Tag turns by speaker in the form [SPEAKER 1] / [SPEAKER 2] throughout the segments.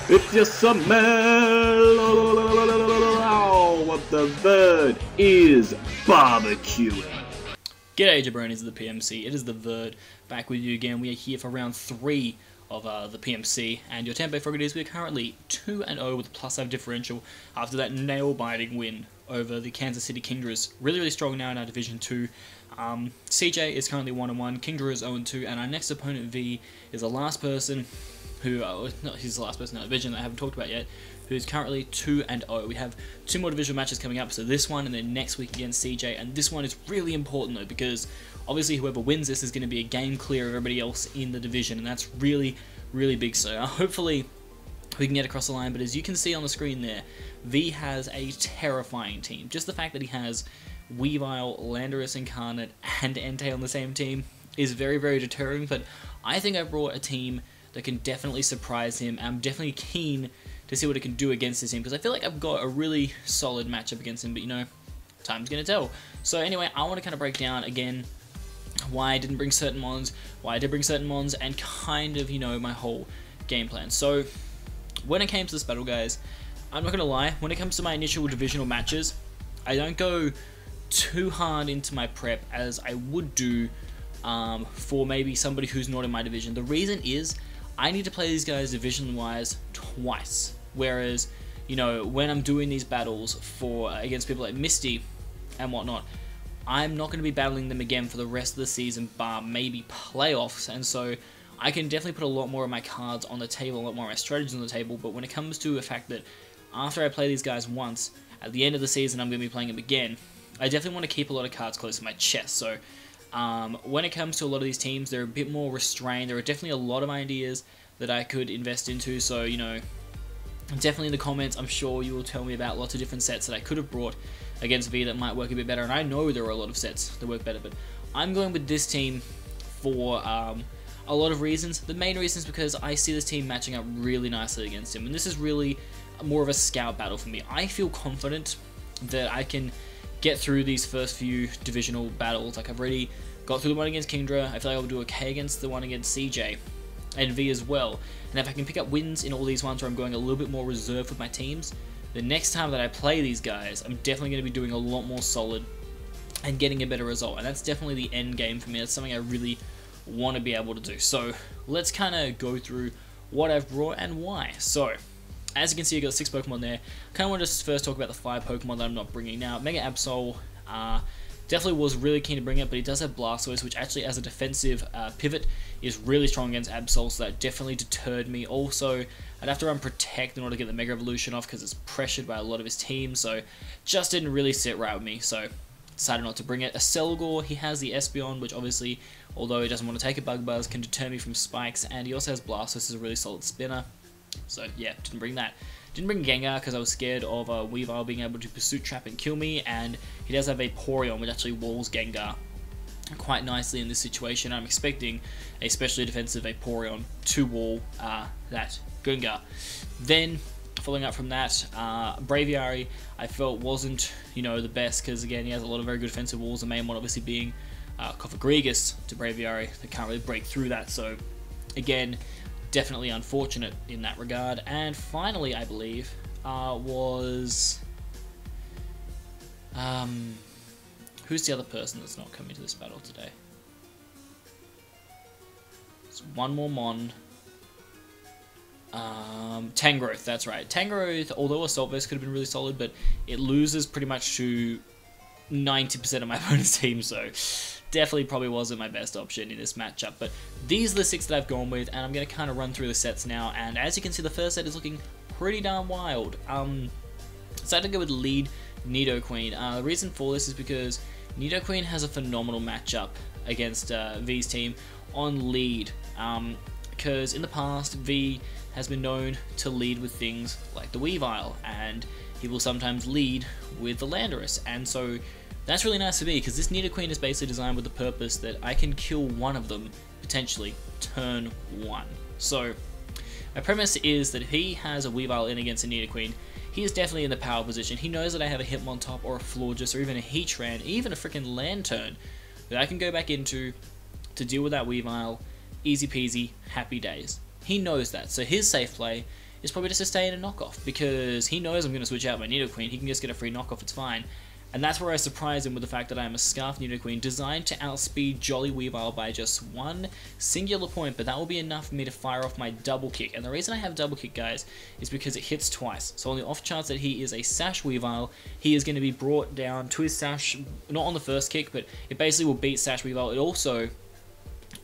[SPEAKER 1] It's your smell. What the bird is barbecuing.
[SPEAKER 2] G'day jabronis of the PMC, it is the Verd, back with you again. We are here for round 3 of the PMC, and your Tampa Bay Frogadiers, we are currently 2-0 with a +5 differential after that nail-biting win over the Kansas City Kingdras. Really strong now in our Division 2. CJ is currently 1-1, Kingdra is 0-2, and our next opponent V is the last person who, he's the last person in our division that I haven't talked about yet, who's currently 2-0. We have 2 more divisional matches coming up, so this one and then next week against CJ, and this one is really important though, because obviously whoever wins this is going to be a game clear of everybody else in the division, and that's really big. So hopefully we can get across the line, but as you can see on the screen there, V has a terrifying team. Just the fact that he has Weavile, Landorus Incarnate, and Entei on the same team is very deterring, but I think I brought a team that can definitely surprise him. I'm definitely keen to see what it can do against this team, because I feel like I've got a really solid matchup against him, but you know, time's going to tell. So anyway, I want to kind of break down again why I didn't bring certain mons, why I did bring certain mons, and kind of, you know, my whole game plan. So when it came to this battle, guys, I'm not going to lie, when it comes to my initial divisional matches, I don't go too hard into my prep as I would do for maybe somebody who's not in my division. The reason is I need to play these guys division-wise twice, whereas, you know, when I'm doing these battles for against people like Misty and whatnot, I'm not going to be battling them again for the rest of the season, bar maybe playoffs, and so I can definitely put a lot more of my cards on the table, a lot more of my strategies on the table. But when it comes to the fact that after I play these guys once, at the end of the season I'm going to be playing them again, I definitely want to keep a lot of cards close to my chest. So when it comes to a lot of these teams, they're a bit more restrained. There are definitely a lot of ideas that I could invest into, so, you know, definitely in the comments, I'm sure you will tell me about lots of different sets that I could have brought against V that might work a bit better, and I know there are a lot of sets that work better, but I'm going with this team for a lot of reasons. The main reason is because I see this team matching up really nicely against him, and this is really more of a scout battle for me. I feel confident that I can get through these first few divisional battles. Like, I've already got through the one against Kingdra. I feel like I'll do okay against the one against CJ and V as well. And if I can pick up wins in all these ones where I'm going a little bit more reserved with my teams, the next time that I play these guys, I'm definitely going to be doing a lot more solid and getting a better result. And that's definitely the end game for me. That's something I really want to be able to do. So let's kind of go through what I've brought and why. So as you can see, I got 6 Pokemon there. Kind of want to just first talk about the 5 Pokemon that I'm not bringing now. Mega Absol, definitely was really keen to bring it, but he does have Blastoise, which actually as a defensive pivot is really strong against Absol, so that definitely deterred me. Also, I'd have to run Protect in order to get the Mega Evolution off because it's pressured by a lot of his team, so just didn't really sit right with me, so decided not to bring it. A Selgor, he has the Espeon, which obviously, although he doesn't want to take a Bug Buzz, can deter me from Spikes, and he also has Blastoise as a really solid spinner. So yeah, didn't bring that. Didn't bring Gengar because I was scared of Weavile being able to Pursuit Trap and kill me, and he does have Vaporeon, which actually walls Gengar quite nicely in this situation. I'm expecting a specially defensive Vaporeon to wall that Gengar. Then, following up from that, Braviary I felt wasn't, you know, the best, because again he has a lot of very good defensive walls, the main one obviously being Cofagrigus to Braviary. They can't really break through that, so again, definitely unfortunate in that regard. And finally, I believe, was who's the other person that's not coming to this battle today? It's one more Mon. Tangrowth, that's right. Tangrowth, although Assault Vest could have been really solid, but it loses pretty much to 90% of my opponent's team, so definitely probably wasn't my best option in this matchup. But these are the 6 that I've gone with, and I'm going to kind of run through the sets now. And as you can see, the first set is looking pretty darn wild. So I had to go with lead Nidoqueen. The reason for this is because Nidoqueen has a phenomenal matchup against V's team on lead. Because in the past, V has been known to lead with things like the Weavile, and he will sometimes lead with the Landorus, and so that's really nice to me, because this Nidoqueen is basically designed with the purpose that I can kill one of them, potentially, turn 1. So, my premise is that if he has a Weavile in against a Nidoqueen, he is definitely in the power position. He knows that I have a Hitmontop or a Florges or even a Heatran, even a freaking Lantern, that I can go back into to deal with that Weavile, easy peasy, happy days. He knows that, so his safe play is probably just to stay in a knockoff, because he knows I'm going to switch out my Nidoqueen. He can just get a free knockoff, it's fine. And that's where I surprise him with the fact that I am a Scarf Nidoqueen designed to outspeed Jolly Weavile by just one singular point, but that will be enough for me to fire off my double kick. And the reason I have double kick, guys, is because it hits twice. So on the off chance that he is a Sash Weavile, he is going to be brought down to his Sash, not on the first kick, but it basically will beat Sash Weavile. It also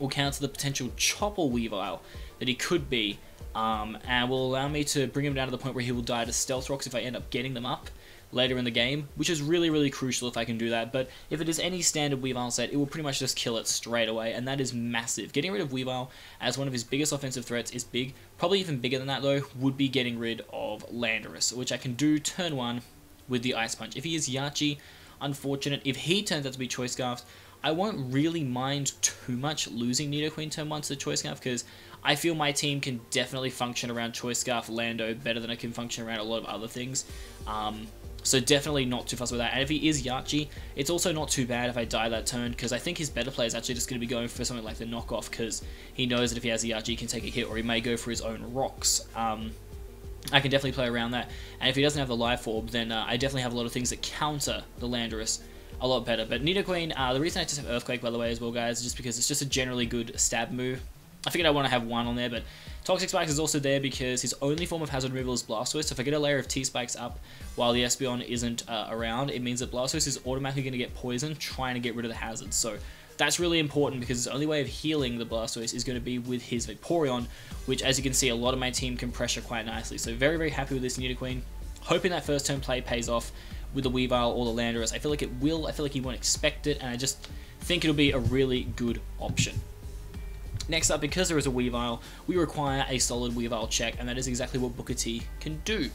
[SPEAKER 2] will counter the potential Chopper Weavile that he could be, and will allow me to bring him down to the point where he will die to Stealth Rocks if I end up getting them up later in the game, which is really, really crucial if I can do that. But if it is any standard Weavile set, it will pretty much just kill it straight away, and that is massive. Getting rid of Weavile as one of his biggest offensive threats is big. Probably even bigger than that, though, would be getting rid of Landorus, which I can do turn 1 with the Ice Punch. If he is Yachi, unfortunate. If he turns out to be Choice Scarfed, I won't really mind too much losing Nidoqueen turn 1 to the Choice Scarf, because I feel my team can definitely function around Choice Scarf Lando better than it can function around a lot of other things. So definitely not too fussed with that. And if he is Yachi, it's also not too bad if I die that turn, because I think his better play is actually just going to be going for something like the knockoff, because he knows that if he has a Yachi, he can take a hit, or he may go for his own rocks. I can definitely play around that. And if he doesn't have the Life Orb, then I definitely have a lot of things that counter the Landorus a lot better. But Nidoqueen, the reason I just have Earthquake, by the way, as well, guys, is just because it's just a generally good stab move. I figured I want to have one on there, but Toxic Spikes is also there because his only form of hazard removal is Blastoise. So if I get a layer of T-Spikes up while the Espeon isn't around, it means that Blastoise is automatically going to get poisoned trying to get rid of the hazards. So that's really important, because his only way of healing the Blastoise is going to be with his Vaporeon, which, as you can see, a lot of my team can pressure quite nicely. So very, very happy with this Nidoqueen. Hoping that first turn play pays off with the Weavile or the Landorus. I feel like it will. I feel like he won't expect it, and I just think it'll be a really good option. Next up, because there is a Weavile, we require a solid Weavile check, and that is exactly what Booker T can do.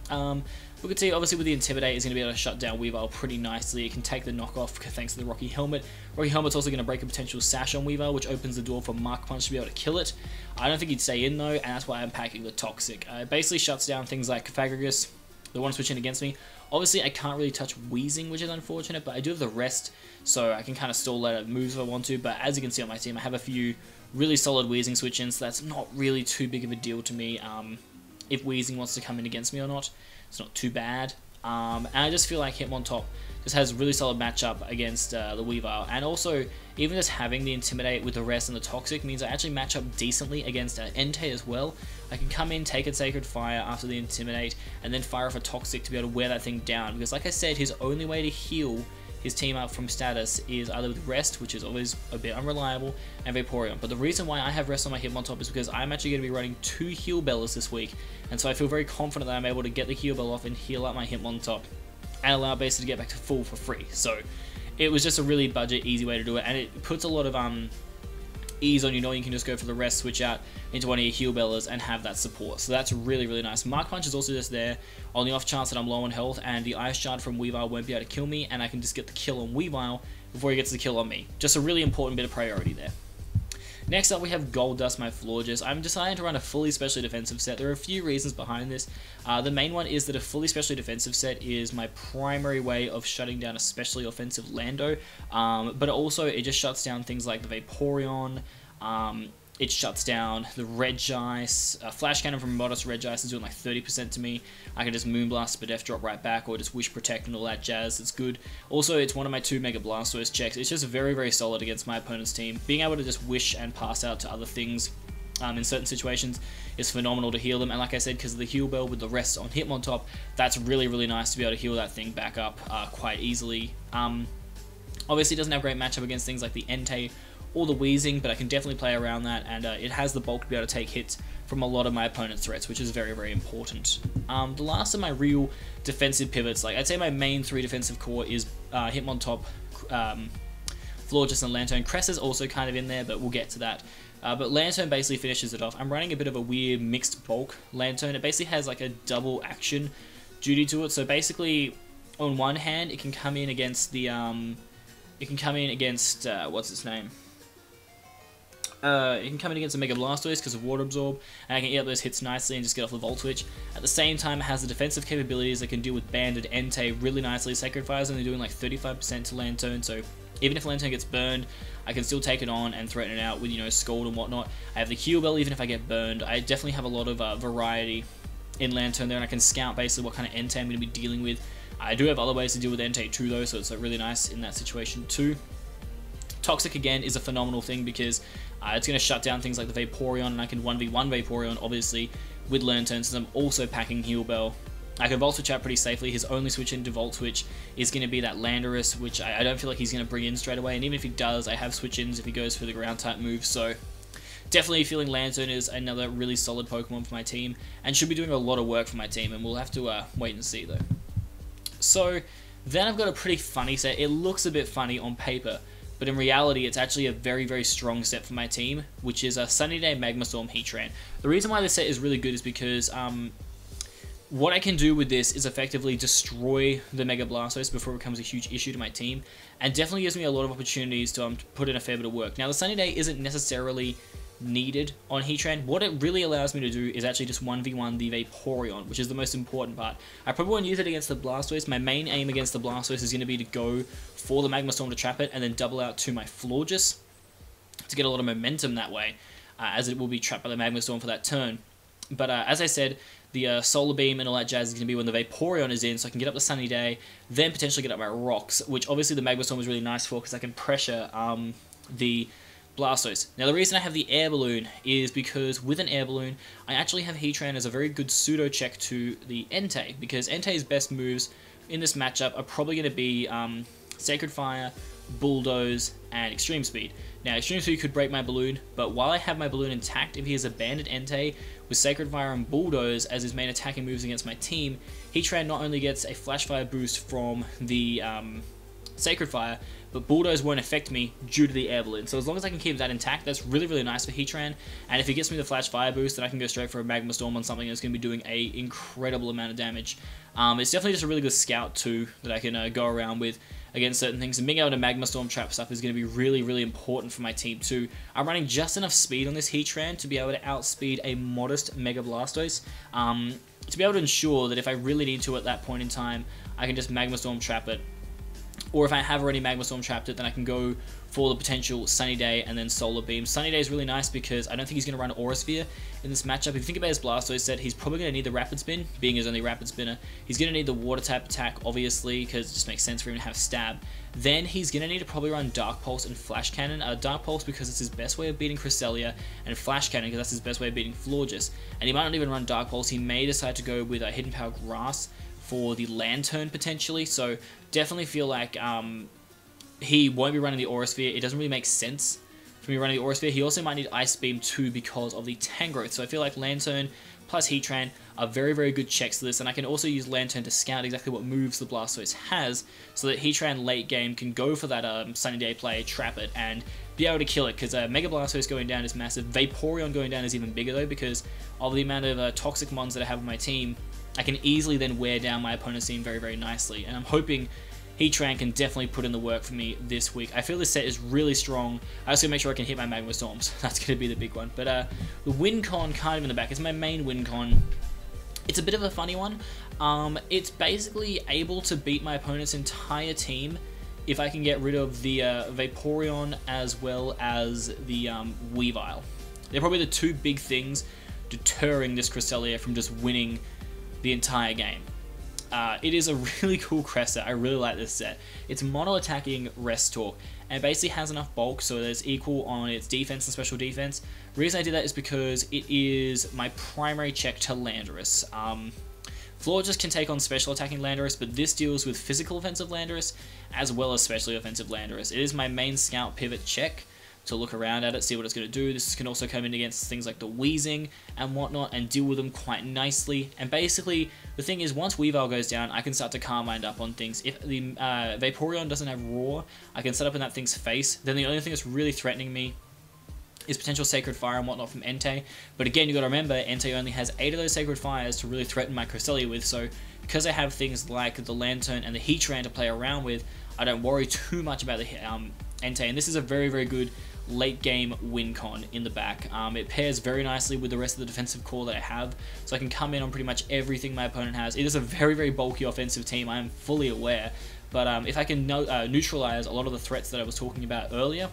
[SPEAKER 2] Booker T, obviously with the Intimidate, is going to be able to shut down Weavile pretty nicely. It can take the knockoff thanks to the Rocky Helmet. Rocky Helmet's also going to break a potential Sash on Weavile, which opens the door for Mark Punch to be able to kill it. I don't think he'd stay in though, and that's why I'm packing the Toxic. It basically shuts down things like Pythagoras, the one switching against me. Obviously, I can't really touch Wheezing, which is unfortunate, but I do have the rest, so I can kind of still let it move if I want to. But as you can see on my team, I have a few really solid Wheezing switch-ins, so that's not really too big of a deal to me. If Wheezing wants to come in against me or not, it's not too bad. And I just feel like Hitmontop just has a really solid matchup against the Weavile. And also, even just having the Intimidate with the rest and the Toxic means I actually match up decently against Entei as well. I can come in, take a Sacred Fire after the Intimidate, and then fire off a Toxic to be able to wear that thing down. Because like I said, his only way to heal his team up from status is either with Rest, which is always a bit unreliable, and Vaporeon. But the reason why I have Rest on my Hitmontop is because I'm actually going to be running 2 Heal Bellas this week, and so I feel very confident that I'm able to get the Heal Bell off and heal up my Hitmontop, and allow Base to get back to full for free. So it was just a really budget, easy way to do it, and it puts a lot of ease on you, knowing you can just go for the Rest, switch out into one of your Heal Bellas, and have that support. So that's really, really nice. Mark Punch is also just there on the off chance that I'm low on health, and the Ice Shard from Weavile won't be able to kill me, and I can just get the kill on Weavile before he gets the kill on me. Just a really important bit of priority there. Next up, we have Gold Dust, my Florges. I'm deciding to run a fully specially defensive set. There are a few reasons behind this. The main one is that a fully specially defensive set is my primary way of shutting down a specially offensive Lando, but also it just shuts down things like the Vaporeon. It shuts down the Regice. Flash Cannon from Modest Regice is doing like 30% to me. I can just Moonblast, Spadef drop right back, or just Wish Protect and all that jazz. It's good. Also, it's one of my 2 Mega Blastoise checks. It's just very, very solid against my opponent's team. Being able to just Wish and pass out to other things in certain situations is phenomenal to heal them. And like I said, because of the Heal Bell with the Rest on Hitmontop, that's really, really nice to be able to heal that thing back up quite easily. Obviously, it doesn't have great matchup against things like the Entei or the Wheezing, but I can definitely play around that, and it has the bulk to be able to take hits from a lot of my opponent's threats, which is very, very important. The last of my real defensive pivots, like I'd say my main 3 defensive core is Hitmontop, Florges, and Lantern. Cress is also kind of in there, but we'll get to that. But Lantern basically finishes it off. I'm running a bit of a weird mixed bulk Lantern. It basically has like a double action duty to it, so basically on one hand it can come in against the what's its name? It can come in against a Mega Blastoise because of Water Absorb, and I can eat up those hits nicely and just get off the Volt Switch. At the same time, it has the defensive capabilities that can deal with Banded Entei really nicely. Sacred Fire is only doing like 35% to Lantern, so even if Lantern gets burned, I can still take it on and threaten it out with, you know, Scald and whatnot. I have the Heal Bell even if I get burned. I definitely have a lot of variety in Lantern there, and I can scout basically what kind of Entei I'm going to be dealing with. I do have other ways to deal with Entei too though, so it's really nice in that situation too. Toxic again is a phenomenal thing because it's going to shut down things like the Vaporeon, and I can 1v1 Vaporeon obviously with Lantern, since I'm also packing Heal Bell. I can Volt Switch out pretty safely. His only switch into Volt Switch is going to be that Landorus, which I don't feel like he's going to bring in straight away, and even if he does, I have switch-ins if he goes for the ground type move, so definitely feeling Lantern is another really solid Pokemon for my team, and should be doing a lot of work for my team, and we'll have to wait and see though. So then I've got a pretty funny set. It looks a bit funny on paper, but in reality it's actually a very, very strong set for my team, which is a Sunny Day Magma Storm Heatran. The reason why this set is really good is because what I can do with this is effectively destroy the Mega Blastoise before it becomes a huge issue to my team, and definitely gives me a lot of opportunities to put in a fair bit of work. Now the Sunny Day isn't necessarily needed on Heatran. What it really allows me to do is actually just 1v1 the Vaporeon, which is the most important part. I probably won't use it against the Blastoise. My main aim against the Blastoise is going to be to go for the Magma Storm to trap it, and then double out to my Florges to get a lot of momentum that way, as it will be trapped by the Magma Storm for that turn. But as I said, the Solar Beam and all that jazz is going to be when the Vaporeon is in, so I can get up the Sunny Day, then potentially get up my Rocks, which obviously the Magma Storm is really nice for because I can pressure the Blastoise. Now the reason I have the Air Balloon is because with an Air Balloon, I actually have Heatran as a very good pseudo check to the Entei, because Entei's best moves in this matchup are probably going to be Sacred Fire, Bulldoze, and Extreme Speed. Now Extreme Speed could break my balloon, but while I have my balloon intact, if he has abandoned Entei with Sacred Fire and Bulldoze as his main attacking moves against my team, Heatran not only gets a Flash Fire boost from the Sacred Fire, but Bulldoze won't affect me due to the Air Balloon. So as long as I can keep that intact, that's really, really nice for Heatran. And if he gets me the Flash Fire boost, then I can go straight for a Magma Storm on something that's going to be doing an incredible amount of damage. It's definitely just a really good scout too that I can go around with against certain things. And being able to Magma Storm trap stuff is going to be really, really important for my team too. I'm running just enough speed on this Heatran to be able to outspeed a modest Mega Blastoise. To be able to ensure that if I really need to at that point in time, I can just Magma Storm trap it. Or if I have already Magma Storm trapped it, then I can go for the potential Sunny Day and then Solar Beam. Sunny Day is really nice because I don't think he's going to run Aura Sphere in this matchup. If you think about his Blastoise set, he's probably going to need the Rapid Spin, being his only Rapid Spinner. He's going to need the Water type attack, obviously, because it just makes sense for him to have Stab. Then he's going to need to probably run Dark Pulse and Flash Cannon. Dark Pulse because it's his best way of beating Cresselia, and Flash Cannon because that's his best way of beating Florges. And he might not even run Dark Pulse. He may decide to go with a Hidden Power Grass for the Lantern potentially. So definitely feel like he won't be running the Aura Sphere. It doesn't really make sense for me running the Aura Sphere. He also might need Ice Beam too because of the Tangrowth. So I feel like Lantern plus Heatran are very, very good checks to this, and I can also use Lantern to scout exactly what moves the Blastoise has, so that Heatran late game can go for that Sunny Day play, trap it, and be able to kill it, because Mega Blastoise going down is massive. Vaporeon going down is even bigger though, because of the amount of Toxic Mons that I have on my team. I can easily then wear down my opponent's team very, very nicely, and I'm hoping Heatran can definitely put in the work for me this week. I feel this set is really strong. I just gotta make sure I can hit my Magma Storms. That's gonna be the big one. But the win con kind of in the back is my main win con. It's a bit of a funny one. It's basically able to beat my opponent's entire team if I can get rid of the Vaporeon as well as the Weavile. They're probably the two big things deterring this Cresselia from just winning the entire game. It is a really cool crest set. I really like this set. It's mono attacking Rest Talk, and it basically has enough bulk so that it's equal on its defense and special defense. The reason I did that is because it is my primary check to Landorus. Florges can take on special attacking Landorus, but this deals with physical offensive Landorus as well as specially offensive Landorus. It is my main scout pivot check to look around at it, see what it's going to do. This can also come in against things like the Wheezing and whatnot and deal with them quite nicely. And basically, the thing is, once Weavile goes down, I can start to Carmine up on things. If the Vaporeon doesn't have Roar, I can set up in that thing's face. Then the only thing that's really threatening me is potential Sacred Fire and whatnot from Entei. But again, you got to remember, Entei only has 8 of those Sacred Fires to really threaten my Cresselia with, so because I have things like the Lantern and the Heatran to play around with, I don't worry too much about the Entei, and this is a very, very good late game win con in the back. It pairs very nicely with the rest of the defensive core that I have, so I can come in on pretty much everything my opponent has. It is a very, very bulky offensive team, I am fully aware, but if I can neutralize a lot of the threats that I was talking about earlier,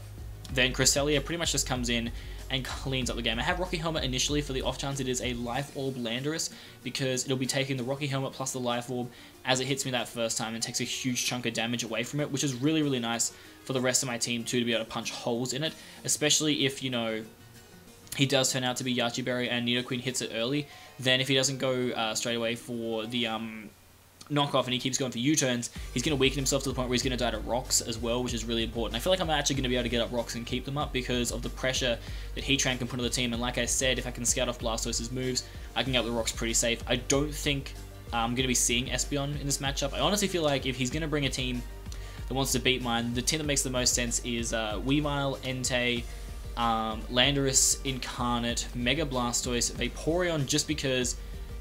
[SPEAKER 2] then Cresselia pretty much just comes in and cleans up the game. I have Rocky Helmet initially for the off chance it is a Life Orb Landorus, because it'll be taking the Rocky Helmet plus the Life Orb as it hits me that first time and takes a huge chunk of damage away from it, which is really, really nice for the rest of my team too, to be able to punch holes in it, especially if, you know, he does turn out to be Yachiberry and Nidoqueen hits it early. Then if he doesn't go straight away for the knockoff and he keeps going for U-turns, he's going to weaken himself to the point where he's going to die to rocks as well, which is really important. I feel like I'm actually going to be able to get up rocks and keep them up because of the pressure that Heatran can put on the team, and like I said, if I can scout off Blastoise's moves, I can get up the rocks pretty safe. I don't think I'm going to be seeing Espeon in this matchup. I honestly feel like if he's going to bring a team that wants to beat mine, the team that makes the most sense is Weavile, Entei, Landorus, Incarnate, Mega Blastoise, Vaporeon, just because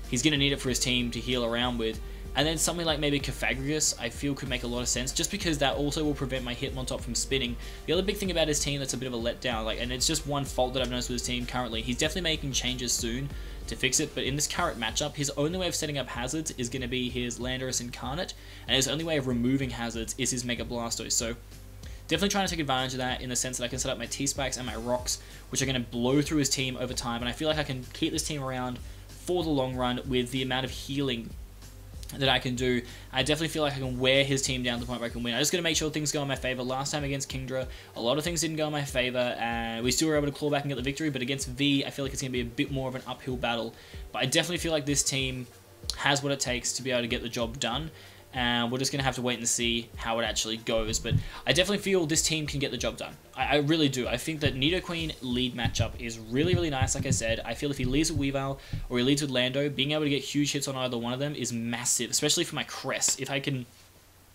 [SPEAKER 2] he's going to need it for his team to heal around with. And then something like maybe Cofagrigus, I feel could make a lot of sense, just because that also will prevent my Hitmontop from spinning. The other big thing about his team that's a bit of a letdown, and it's just one fault that I've noticed with his team currently, he's definitely making changes soon to fix it, but in this current matchup, his only way of setting up hazards is going to be his Landorus Incarnate, and his only way of removing hazards is his Mega Blastoise. So definitely trying to take advantage of that in the sense that I can set up my T-Spikes and my Rocks, which are going to blow through his team over time, and I feel like I can keep this team around for the long run with the amount of healing that I can do. I definitely feel like I can wear his team down to the point where I can win. I just got to make sure things go in my favor. Last time against Kingdra, a lot of things didn't go in my favor, and we still were able to claw back and get the victory, but against V, I feel like it's going to be a bit more of an uphill battle. But I definitely feel like this team has what it takes to be able to get the job done, and we're just going to have to wait and see how it actually goes. But I definitely feel this team can get the job done. I really do. I think that Nidoqueen lead matchup is really, really nice. Like I said, I feel if he leads with Weavile or he leads with Lando, being able to get huge hits on either one of them is massive, especially for my Crest. If I can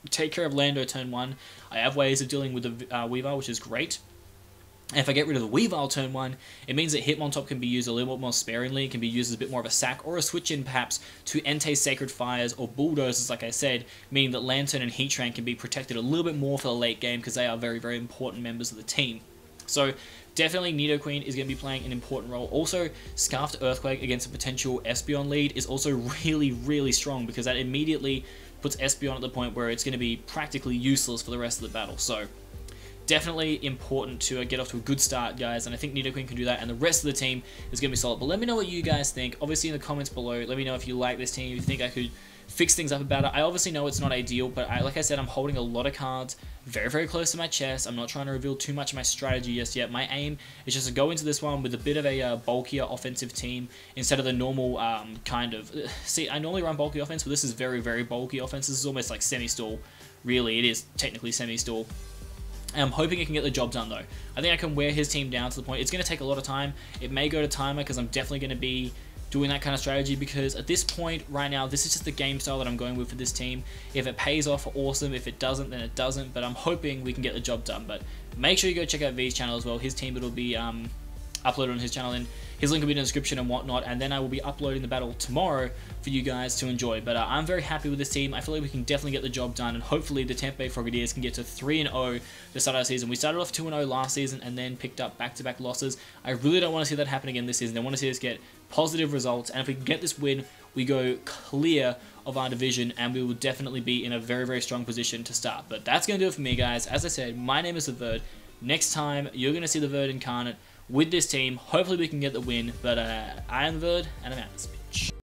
[SPEAKER 2] take care of Lando turn 1, I have ways of dealing with the Weavile, which is great. And if I get rid of the Weavile turn 1, it means that Hitmontop can be used a little bit more sparingly, can be used as a bit more of a sack, or a switch-in perhaps to Entei's Sacred Fires or Bulldozers, like I said, meaning that Lantern and Heatran can be protected a little bit more for the late game because they are very, very important members of the team. So definitely Nidoqueen is going to be playing an important role. Also, Scarfed Earthquake against a potential Espeon lead is also really, really strong because that immediately puts Espeon at the point where it's going to be practically useless for the rest of the battle. So definitely important to get off to a good start, guys, and I think Nidoqueen can do that, and the rest of the team is going to be solid. But let me know what you guys think. Obviously, in the comments below, let me know if you like this team, if you think I could fix things up about it. I obviously know it's not ideal, but like I said, I'm holding a lot of cards very, very close to my chest. I'm not trying to reveal too much of my strategy just yet. My aim is just to go into this one with a bit of a bulkier offensive team instead of the normal see, I normally run bulky offense, but this is very, very bulky offense. This is almost like semi-stall. Really, it is technically semi-stall. And I'm hoping it can get the job done, though. I think I can wear his team down to the point. It's going to take a lot of time. It may go to timer because I'm definitely going to be doing that kind of strategy, because at this point right now, this is just the game style that I'm going with for this team. If it pays off, awesome. If it doesn't, then it doesn't. But I'm hoping we can get the job done. But make sure you go check out V's channel as well. His team, it'll be uploaded on his channel, and his link will be in the description and whatnot, and then I will be uploading the battle tomorrow for you guys to enjoy. But I'm very happy with this team. I feel like we can definitely get the job done, and hopefully the Tampa Bay Frogadiers can get to 3-0 to start our season. We started off 2-0 last season and then picked up back-to-back losses. I really don't want to see that happen again this season. I want to see us get positive results, and if we can get this win, we go clear of our division, and we will definitely be in a very, very strong position to start. But that's going to do it for me, guys. As I said, my name is The Verd. Next time, you're going to see The Verd Incarnate with this team. Hopefully we can get the win, but I am The Verd, and I'm out of this bitch.